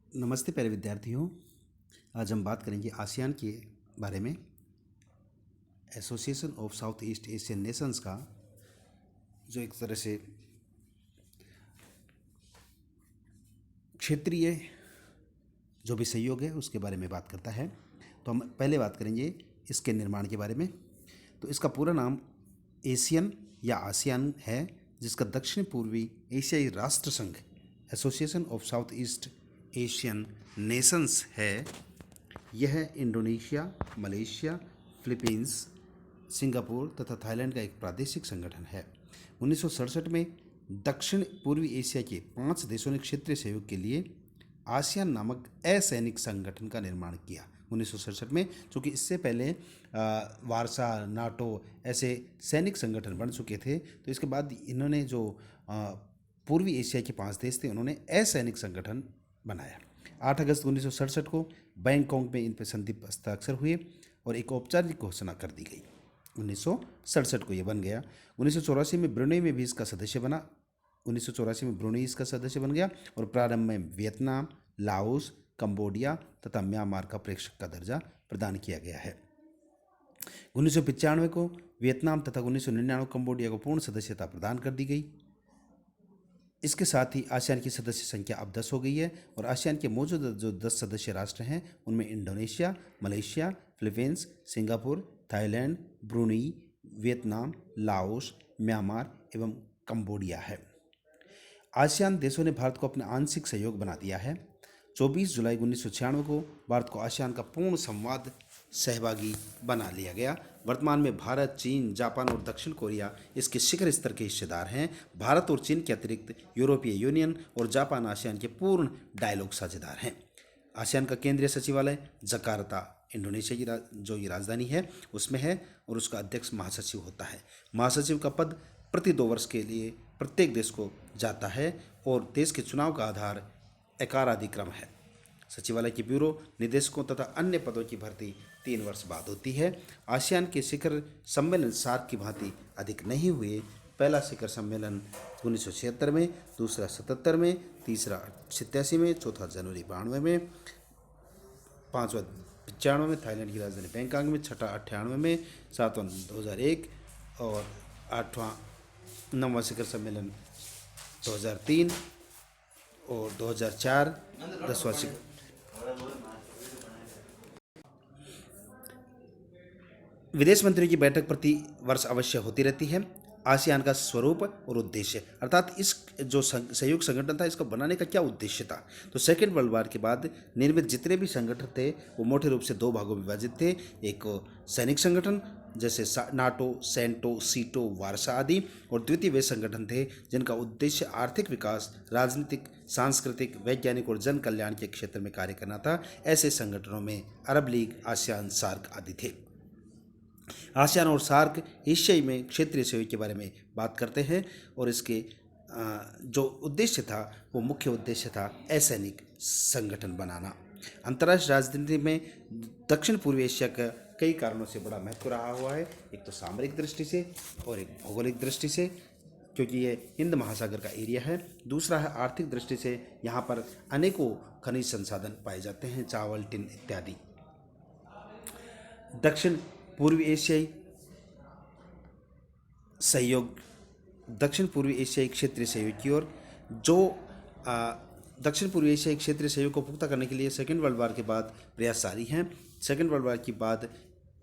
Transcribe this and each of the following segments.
नमस्ते प्यारे विद्यार्थियों। आज हम बात करेंगे आसियान के बारे में। Association of south east Asian Nations का जो एक तरह से क्षेत्रीय जो भी सहयोग है उसके बारे में बात करता है। तो हम पहले बात करेंगे इसके निर्माण के बारे में। तो इसका पूरा नाम एशियन या आसियान है, जिसका दक्षिण पूर्वी एशियाई राष्ट्र संघ association of south east Asian Nations है। यह इंडोनेशिया, मलेशिया, फिलीपींस, सिंगापुर तथा थाईलैंड का एक प्रादेशिक संगठन है। 1967 में दक्षिण पूर्वी एशिया के 5 देशों ने क्षेत्रीय सहयोग के लिए आसियान नामक असैनिक संगठन का निर्माण किया 1967 में। चूँकि इससे पहले वारसा, नाटो ऐसे सैनिक संगठन बन चुके थे, तो इसके बाद इन्होंने जो पूर्वी एशिया के 5 देश थे उन्होंने असैनिक संगठन बनाया। 8 अगस्त 1967 को बैंकॉक में इन पर संधि हस्ताक्षर हुए और एक औपचारिक घोषणा कर दी गई। 1967 को ये बन गया। 1984 में ब्रुनेई में भी इसका सदस्य बना। 1984 में ब्रुनेई इसका सदस्य बन गया और प्रारंभ में वियतनाम, लाओस, कंबोडिया तथा म्यांमार का प्रेक्षक का दर्जा प्रदान किया गया है। 1995 को वियतनाम तथा 1999 कंबोडिया को पूर्ण सदस्यता प्रदान कर दी गई। इसके साथ ही आसियान की सदस्य संख्या अब 10 हो गई है और आसियान के मौजूदा जो 10 सदस्य राष्ट्र हैं उनमें Indonesia, Malaysia, Philippines, Singapore, Thailand, Brunei, Vietnam, Laos, Myanmar एवं कंबोडिया है। आसियान देशों ने भारत को अपना आंशिक सहयोग बना दिया है। 24 जुलाई 1996 को भारत को आसियान का पूर्ण संवाद सहभागी बना लिया गया। वर्तमान में भारत, चीन, जापान और दक्षिण कोरिया इसके शिखर स्तर के हिस्सेदार हैं। भारत और चीन के अतिरिक्त यूरोपीय यूनियन और जापान आसियान के पूर्ण डायलॉग साझेदार हैं। आसियान का केंद्रीय सचिवालय जकार्ता, इंडोनेशिया की जो ये राजधानी है उसमें है और उसका अध्यक्ष महासचिव होता है। महासचिव का पद प्रति 2 वर्ष के लिए प्रत्येक देश को जाता है और देश के चुनाव का आधार एकाराधिक्रम है। सचिवालय के ब्यूरो, निदेशकों तथा अन्य पदों की भर्ती 3 वर्ष बाद होती है। आसियान के शिखर सम्मेलन सार्क की भांति अधिक नहीं हुए। पहला शिखर सम्मेलन 1976 में, दूसरा 77 में, तीसरा 87 में, चौथा जनवरी 92 में, पाँचवा 95 में थाईलैंड की राजधानी बैंकॉक में, छठा 98 में, सातवां 2001 और 9वां शिखर सम्मेलन 2003 और 2004 10वां शिखर। विदेश मंत्रियों की बैठक प्रति वर्ष अवश्य होती रहती है। आसियान का स्वरूप और उद्देश्य, अर्थात इस जो सहयोग संगठन था इसको बनाने का क्या उद्देश्य था। तो सेकेंड वर्ल्ड वार के बाद निर्मित जितने भी संगठन थे वो मोटे रूप से 2 भागों में विभाजित थे। एक सैनिक संगठन जैसे नाटो, सेंटो, सीटो, वारसा आदि, और द्वितीय वे संगठन थे जिनका उद्देश्य आर्थिक विकास, राजनीतिक, सांस्कृतिक, वैज्ञानिक और जन कल्याण के क्षेत्र में कार्य करना था। ऐसे संगठनों में अरब लीग, आसियान, सार्क आदि थे। आसियान और सार्क एशियाई में क्षेत्रीय सहयोग के बारे में बात करते हैं और इसके जो उद्देश्य था वो मुख्य उद्देश्य था असैनिक संगठन बनाना। अंतर्राष्ट्रीय राजनीति में दक्षिण पूर्वी एशिया का कई कारणों से बड़ा महत्व रहा हुआ है। एक तो सामरिक दृष्टि से और एक भौगोलिक दृष्टि से, क्योंकि ये हिंद महासागर का एरिया है। दूसरा है आर्थिक दृष्टि से, यहाँ पर अनेकों खनिज संसाधन पाए जाते हैं, चावल, टिन इत्यादि। दक्षिण पूर्वी एशियाई सहयोग, दक्षिण पूर्वी एशियाई क्षेत्रीय सहयोग की ओर जो दक्षिण पूर्वी एशियाई क्षेत्रीय सहयोग को पुख्ता करने के लिए सेकेंड वर्ल्ड वार के बाद प्रयास जारी हैं। सेकेंड वर्ल्ड वार के बाद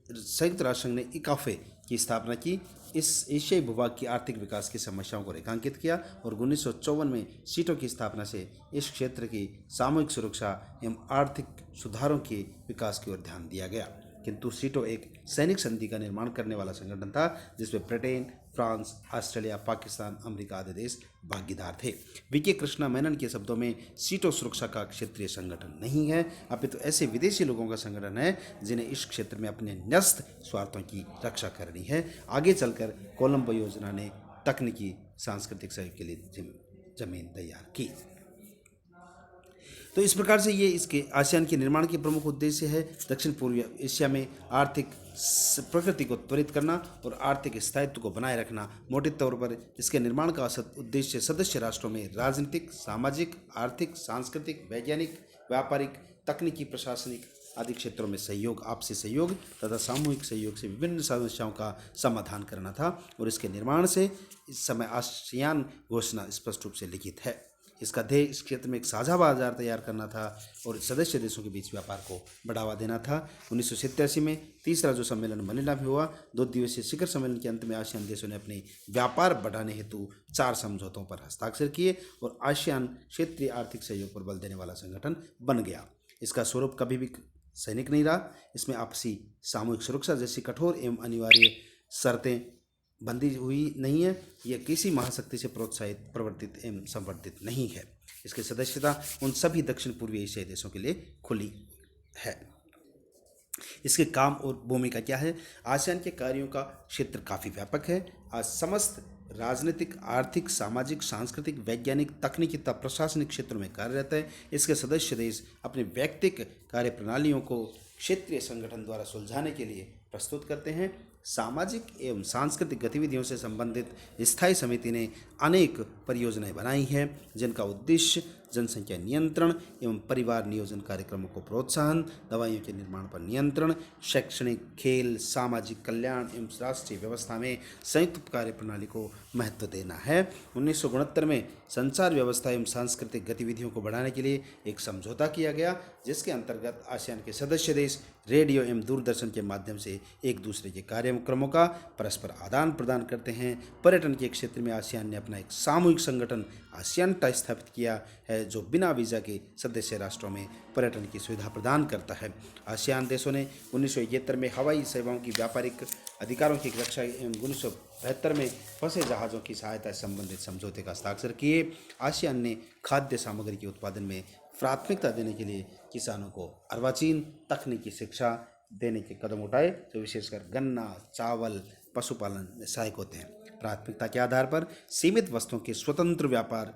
संयुक्त राष्ट्र संघ ने इकाफे की स्थापना की। इस एशियाई भूभाग की आर्थिक विकास की समस्याओं को रेखांकित किया और 1954 में सीटो की स्थापना से इस क्षेत्र की सामूहिक सुरक्षा एवं आर्थिक सुधारों के विकास की ओर ध्यान दिया गया। किंतु सीटो एक सैनिक संधि का निर्माण करने वाला संगठन था जिसमें Britain, France, Australia, Pakistan, America आदि देश भागीदार थे। वीके कृष्णा मेनन के शब्दों में सीटो सुरक्षा का क्षेत्रीय संगठन नहीं है, अपितु ऐसे विदेशी लोगों का संगठन है जिन्हें इस क्षेत्र में अपने न्यस्त स्वार्थों की रक्षा करनी है। आगे चलकर कोलंबो योजना ने तकनीकी सांस्कृतिक सहयोग के लिए जमीन तैयार की। तो इस प्रकार से ये इसके आसियान के निर्माण के प्रमुख उद्देश्य है दक्षिण पूर्वी एशिया में आर्थिक प्रगति को त्वरित करना और आर्थिक स्थायित्व को बनाए रखना। मोटे तौर पर इसके निर्माण का उद्देश्य सदस्य राष्ट्रों में राजनीतिक, सामाजिक, आर्थिक, सांस्कृतिक, वैज्ञानिक, व्यापारिक, तकनीकी, प्रशासनिक आदि क्षेत्रों में सहयोग, आपसी सहयोग तथा सामूहिक सहयोग से विभिन्न समस्याओं का समाधान करना था। और इसके निर्माण से इस समय आसियान घोषणा स्पष्ट रूप से लिखित है। इसका ध्येय इस क्षेत्र में एक साझा बाजार तैयार करना था और सदस्य देशों के बीच व्यापार को बढ़ावा देना था। 1987 में तीसरा जो सम्मेलन मनीला में हुआ, 2 दिवसीय शिखर सम्मेलन के अंत में आसियान देशों ने अपने व्यापार बढ़ाने हेतु 4 समझौतों पर हस्ताक्षर किए और आसियान क्षेत्रीय आर्थिक सहयोग पर बल देने वाला संगठन बन गया। इसका स्वरूप कभी भी सैनिक नहीं रहा। इसमें आपसी सामूहिक सुरक्षा जैसी कठोर एवं अनिवार्य शर्तें बंदी हुई नहीं है। यह किसी महाशक्ति से प्रोत्साहित, प्रवर्तित एवं संवर्धित नहीं है। इसकी सदस्यता उन सभी दक्षिण पूर्वी एशियाई देशों के लिए खुली है। इसके काम और भूमिका क्या है? आसियान के कार्यों का क्षेत्र काफ़ी व्यापक है। आज समस्त राजनीतिक, आर्थिक, सामाजिक, सांस्कृतिक, वैज्ञानिक, तकनीकी तथा प्रशासनिक क्षेत्रों में कार्यरत है। इसके सदस्य देश अपने व्यक्तिगत कार्य प्रणालियों को क्षेत्रीय संगठन द्वारा सुलझाने के लिए प्रस्तुत करते हैं। सामाजिक एवं सांस्कृतिक गतिविधियों से संबंधित स्थायी समिति ने अनेक परियोजनाएं बनाई हैं, जिनका उद्देश्य जनसंख्या नियंत्रण एवं परिवार नियोजन कार्यक्रमों को प्रोत्साहन, दवाइयों के निर्माण पर नियंत्रण, शैक्षणिक, खेल, सामाजिक कल्याण एवं राष्ट्रीय व्यवस्था में संयुक्त कार्य प्रणाली को महत्व देना है। 1969 में संचार व्यवस्था एवं सांस्कृतिक गतिविधियों को बढ़ाने के लिए एक समझौता किया गया, जिसके अंतर्गत आसियान के सदस्य देश रेडियो एवं दूरदर्शन के माध्यम से एक दूसरे के कार्यक्रमों का परस्पर आदान प्रदान करते हैं। पर्यटन के क्षेत्र में आसियान ने अपना एक सामूहिक संगठन आसियानटा स्थापित किया है, जो बिना वीज़ा के सदस्य राष्ट्रों में पर्यटन की सुविधा प्रदान करता है। आसियान देशों ने 1971 में हवाई सेवाओं की व्यापारिक अधिकारों की रक्षा एवं 1972 में फंसे जहाज़ों की सहायता से संबंधित समझौते का हस्ताक्षर किए। आसियान ने खाद्य सामग्री के उत्पादन में प्राथमिकता देने के लिए किसानों को अर्वाचीन तकनीकी शिक्षा देने के कदम उठाए, जो विशेषकर गन्ना, चावल, पशुपालन में सहायक होते हैं। प्राथमिकता के आधार पर सीमित वस्तुओं के स्वतंत्र व्यापार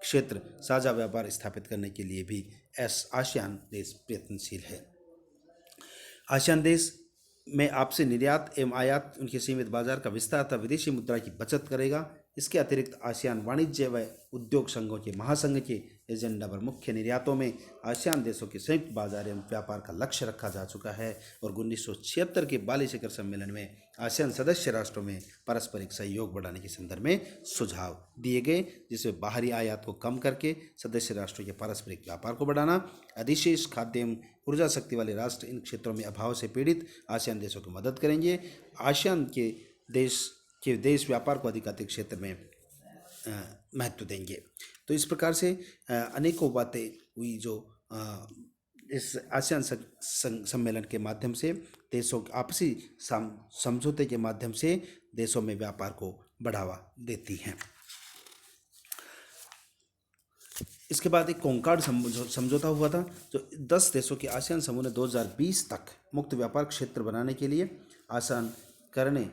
क्षेत्र, साझा व्यापार स्थापित करने के लिए भी आसियान देश प्रयत्नशील है। आसियान देश में आपसे निर्यात एवं आयात, उनके सीमित बाजार का विस्तार तथा विदेशी मुद्रा की बचत करेगा। इसके अतिरिक्त आसियान वाणिज्य व उद्योग संघों के महासंघ के एजेंडा पर मुख्य निर्यातों में आसियान देशों के संयुक्त बाजार एवं व्यापार का लक्ष्य रखा जा चुका है। और 1976 के बाली शिखर सम्मेलन में आसियान सदस्य राष्ट्रों में पारस्परिक सहयोग बढ़ाने के संदर्भ में सुझाव दिए गए, जिसमें बाहरी आयात को कम करके सदस्य राष्ट्रों के पारस्परिक व्यापार को बढ़ाना, अधिशेष खाद्य एवं ऊर्जा शक्ति वाले राष्ट्र इन क्षेत्रों में अभाव से पीड़ित आसियान देशों की मदद करेंगे। आसियान के देश व्यापार को अधिकाधिक क्षेत्र में महत्व देंगे। तो इस प्रकार से अनेकों बातें हुई जो इस आसियान सम्मेलन के माध्यम से देशों आपसी समझौते के माध्यम से देशों में व्यापार को बढ़ावा देती हैं। इसके बाद एक कोंकाड समझौता हुआ था, जो 10 देशों के आसियान समूह ने 2020 तक मुक्त व्यापार क्षेत्र बनाने के लिए आसान करने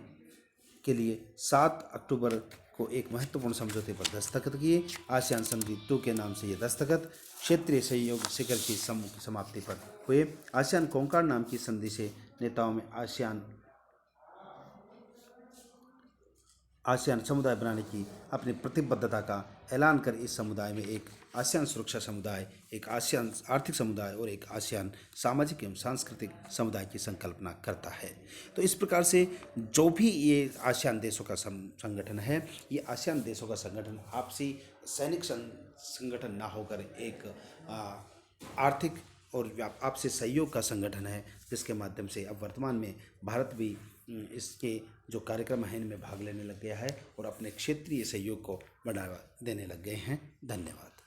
के लिए 7 अक्टूबर को एक महत्वपूर्ण समझौते पर दस्तखत किए। आसियान संधि 2 के नाम से ये दस्तखत क्षेत्रीय सहयोग शिखर की समाप्ति पर हुए। आसियान कोंकाड नाम की संधि से नेताओं में आसियान समुदाय बनाने की अपनी प्रतिबद्धता का ऐलान कर इस समुदाय में एक आसियान सुरक्षा समुदाय, एक आसियान आर्थिक समुदाय और एक आसियान सामाजिक एवं सांस्कृतिक समुदाय की संकल्पना करता है। तो इस प्रकार से जो भी ये आसियान देशों का संगठन है, ये आसियान देशों का संगठन आपसी सैनिक संगठन ना होकर एक आर्थिक और आपसी सहयोग का संगठन है, जिसके माध्यम से अब वर्तमान में भारत भी इसके जो कार्यक्रम हैं इनमें भाग लेने लग गया है और अपने क्षेत्रीय सहयोग को बढ़ावा देने लग गए हैं। धन्यवाद।